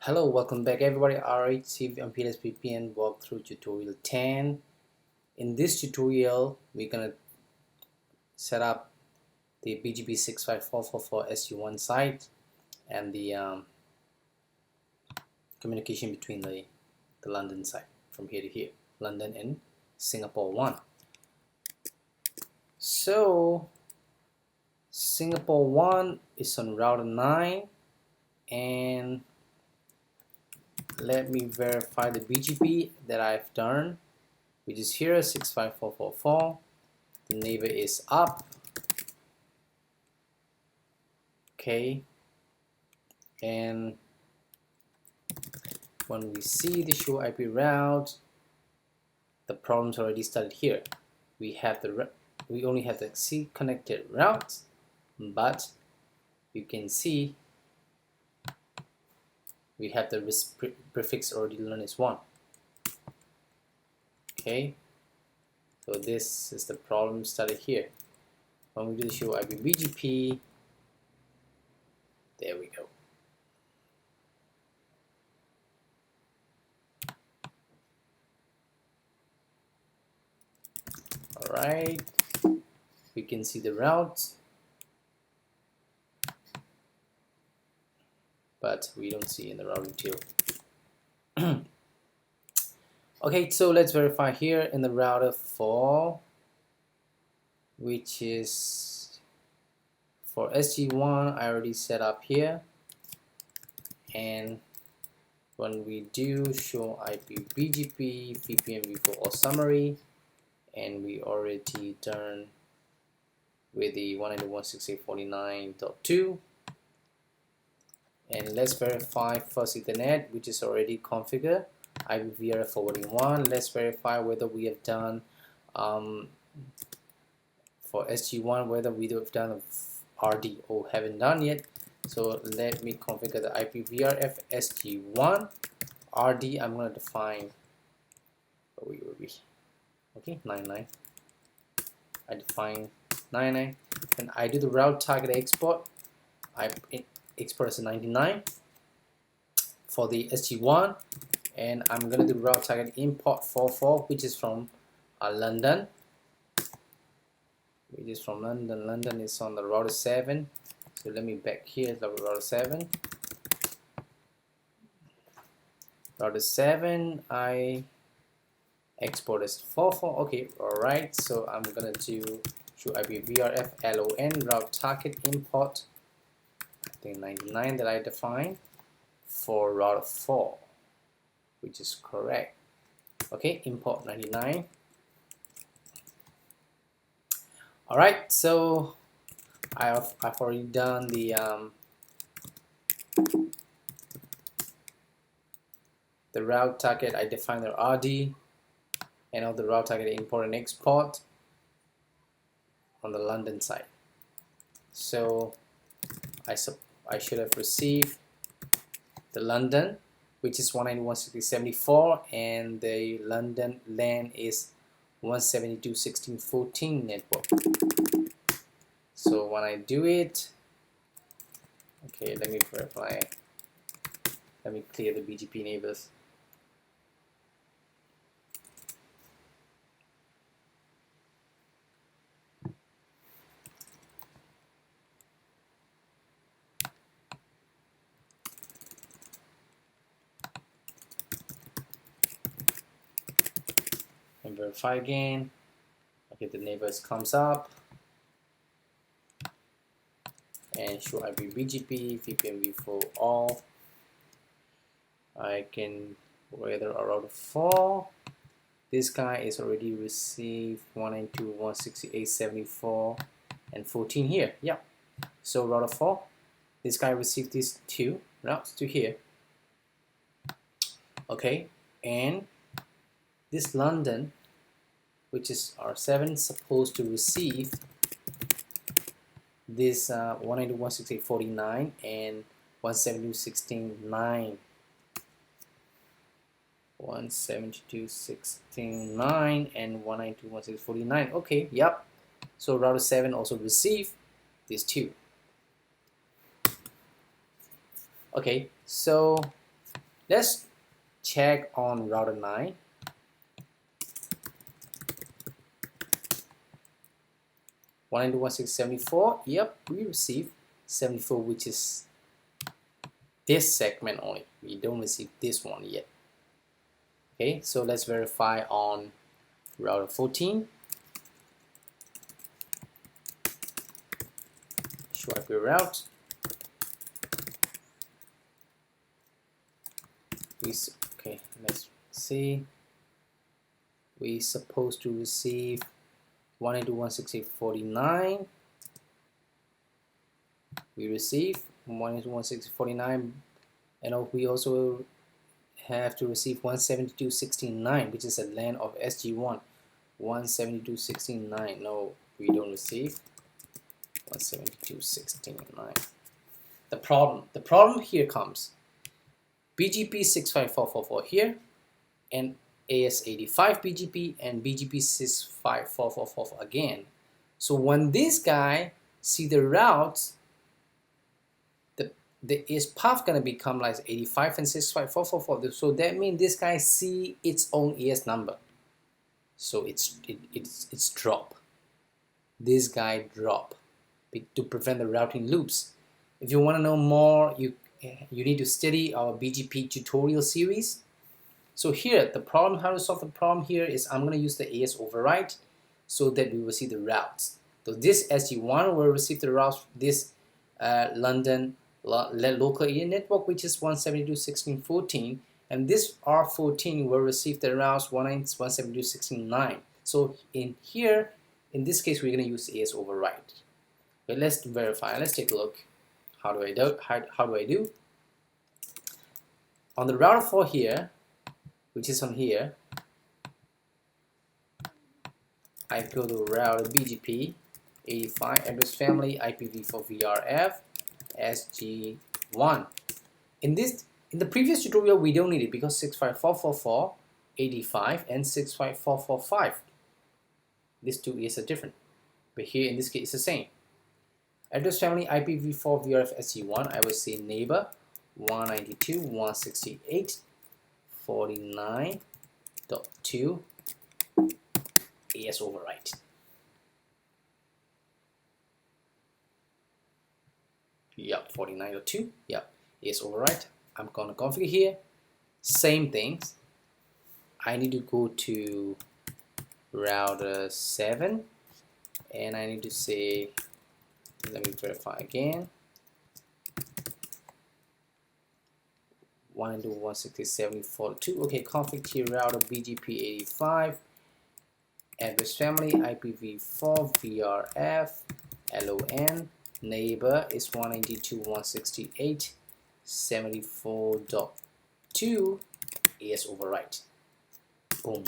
Hello, welcome back everybody. RHC MPLS VPN walkthrough tutorial 10. In this tutorial, we're gonna set up the BGP 65444 SG1 site and the communication between the London site from here to here, London and Singapore 1. So Singapore 1 is on router 9, and let me verify the BGP that I've done, which is here 65444. The neighbor is up. Okay, and when we see the show IP route, the problem's already started here. We only have the C connected routes, but you can see we have the prefix already learned as 1. Okay, so this is the problem started here. When we do the show IP BGP, there we go. Alright, we can see the routes, but we don't see in the routing table. Okay, so let's verify here in the router 4, which is for SG1. I already set up here, and when we do show IP BGP VPN v4 or summary, and we already done with the 192.168.49.2, and let's verify first Ethernet, which is already configured, IPVRF forwarding 1. Let's verify whether we have done for SG1 whether we have done RD or haven't done yet. So let me configure the IPVRF SG1 RD. I'm going to define okay 99. I define 99, and I do the route target export. I export as a 99 for the SG1, and I'm gonna do route target import 44, which is from London. London is on the router 7. So let me back here to router 7. Router 7, I export as 44. Okay, alright. So I'm gonna do show IPVRF LON route target import. I think 99 that I defined for router 4, which is correct. Okay, import 99. Alright, so I've already done the route target. I defined the RD and all the route target import and export on the London side. So I should have received the London, which is 191.60.74, and the London LAN is 172.16.14 network. So when I do it, okay, let me verify. Let me clear the BGP neighbors. And verify again. Okay, the neighbors comes up and show IP BGP VPN v4 all. I can whether a router 4. This guy is already received 192.168.74 and 14 here. Yeah. So router 4, this guy received these 2 routes to here. Okay, and this London, which is R7, supposed to receive this 192.168.49 and 172.16.9. 172.16.9 and 192.168.49. Okay, yep. So router 7 also received these 2. Okay, so Let's check on router 9. One into 160.74. Yep, we receive 74, which is this segment only. We don't receive this one yet. Okay, so let's verify on router 14. Show IP route. Okay, let's see. We're supposed to receive 1 into 168.49. We receive 1 into 168.49, and we also have to receive 172.69, which is a LAN of SG1. 172.69. No, we don't receive 172.69. The problem here comes. BGP 65444 here, and AS85 BGP and BGP 65444 again. So when this guy see the routes, the is path gonna become like 85 and 65444. So that means this guy see its own AS number. So it's drop. This guy drop to prevent the routing loops. If you want to know more, you need to study our BGP tutorial series. So here, the problem, how to solve the problem here is I'm going to use the AS override so that we will see the routes. So this SG1 will receive the routes, this London local area network, which is 172.16.14, and this R14 will receive the routes 172.16.9. So in here, in this case, we're going to use AS override. Okay, let's verify. Let's take a look. How do I do? On the router 4 here, which is on here, I go to router BGP 85 address family IPv4 VRF SG1. In the previous tutorial, we don't need it because 65444 85 and 65445. These two is different, but here in this case it's the same. Address family IPv4 VRF SG1. I will say neighbor 192.168.49.2 AS override. Yep, 49.2. Yep, AS override. I'm gonna configure here. Same things. I need to go to router 7 and I need to say, let me verify again, 1 into 167.42. Okay, config here router BGP 85 address family IPv4 VRF LON neighbor is 192.168.74.2 AS override. Boom.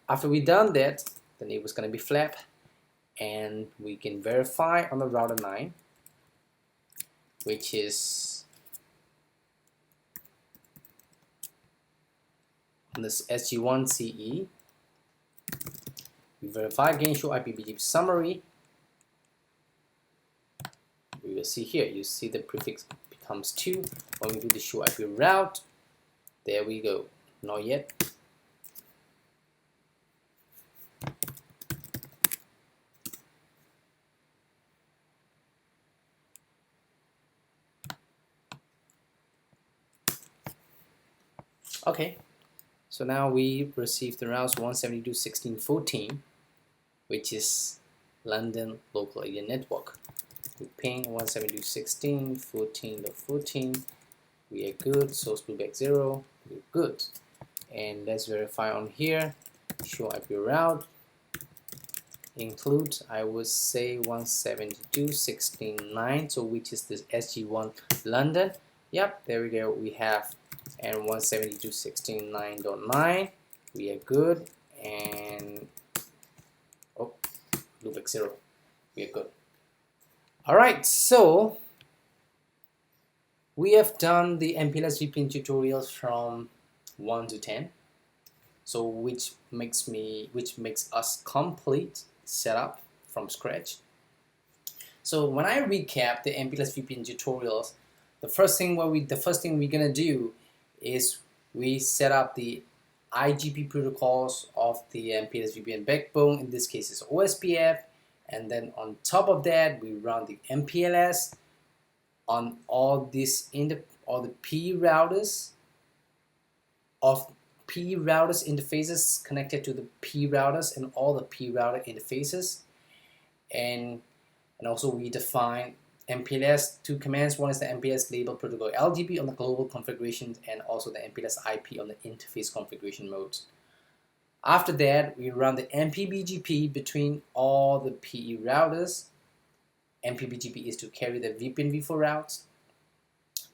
After we done that, the neighbor is going to be flap, and we can verify on the router 9, which is on this SG1 CE. We verify again, show IPBGP summary. We will see here, you see the prefix becomes 2. When we do the show IP route, there we go. Not yet. Okay, so now we received the routes 172.16.14, which is London local area network. We ping 172.16.14.14. We are good. Source playback 0. We're good. And let's verify on here. Show IP route. Include, I would say 172.16.9. So which is this SG1 London. Yep, there we go. We have and 172.16.9.9. We are good. And oh, loopback 0. We are good. Alright, so we have done the MPLS VPN tutorials from 1 to 10. So which makes us complete setup from scratch. So when I recap the MPLS VPN tutorials, the first thing we're gonna do is we set up the IGP protocols of the MPLS VPN backbone. In this case, it's OSPF, and then on top of that, we run the MPLS on all the P routers interfaces connected to the P routers and all the P router interfaces, and also we define MPLS two commands. One is the MPLS label protocol LGP on the global configuration, and also the MPLS IP on the interface configuration modes. After that, we run the MPBGP between all the PE routers. MPBGP is to carry the VPN v4 routes.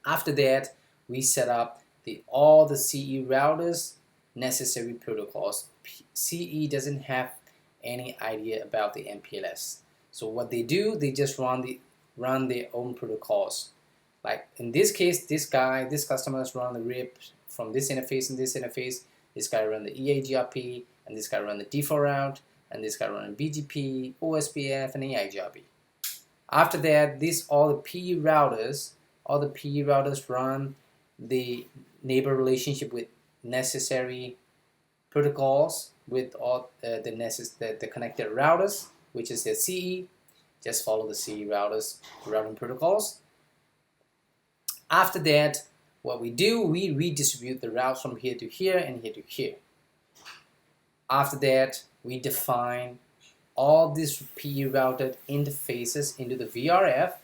After that, we set up all the CE routers necessary protocols. CE doesn't have any idea about the MPLS. So what they do, they just run their own protocols. Like in this case, this customer is run the RIP from this interface and this interface. This guy run the EAGRP, and this guy run the D4 route, and this guy run BGP, OSPF, and EIGRP. After that, all the PE routers run the neighbor relationship with necessary protocols with all the connected routers, which is the CE. Just follow the CE routers routing protocols. After that, what we do, we redistribute the routes from here to here and here to here. After that, we define all these PE routed interfaces into the VRF,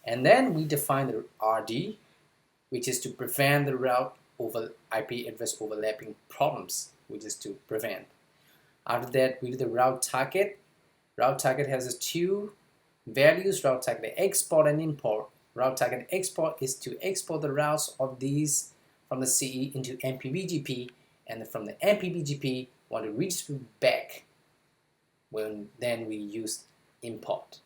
and then we define the RD, which is to prevent the route over IP address overlapping problems, which is to prevent. After that, we do the route target. Route target has two values: route target export and import. Route target export is to export the routes of these from the CE into MPBGP, and from the MPBGP want to redistribute back. Then we use import.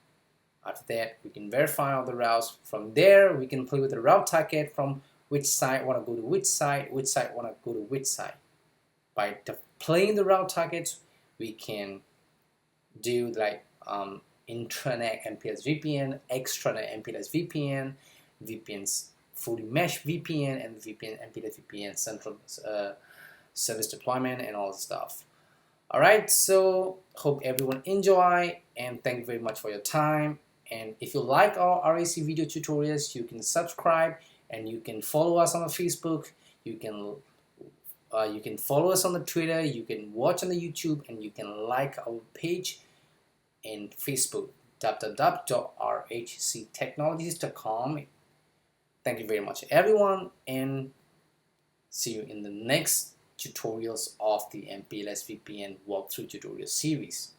After that, we can verify all the routes. From there, we can play with the route target from which side want to go to which side want to go to which side. By playing the route targets, we can do like intranet MPLS VPN, extranet MPLS VPN, VPN's fully mesh VPN, and MPLS VPN central service deployment, and all the stuff. Alright, so hope everyone enjoy, and thank you very much for your time. And if you like our RHC video tutorials, you can subscribe, and you can follow us on the Facebook. You can follow us on the Twitter. You can watch on the YouTube, and you can like our page in Facebook, www.rhctechnologies.com. Thank you very much, everyone, and see you in the next tutorials of the MPLS VPN walkthrough tutorial series.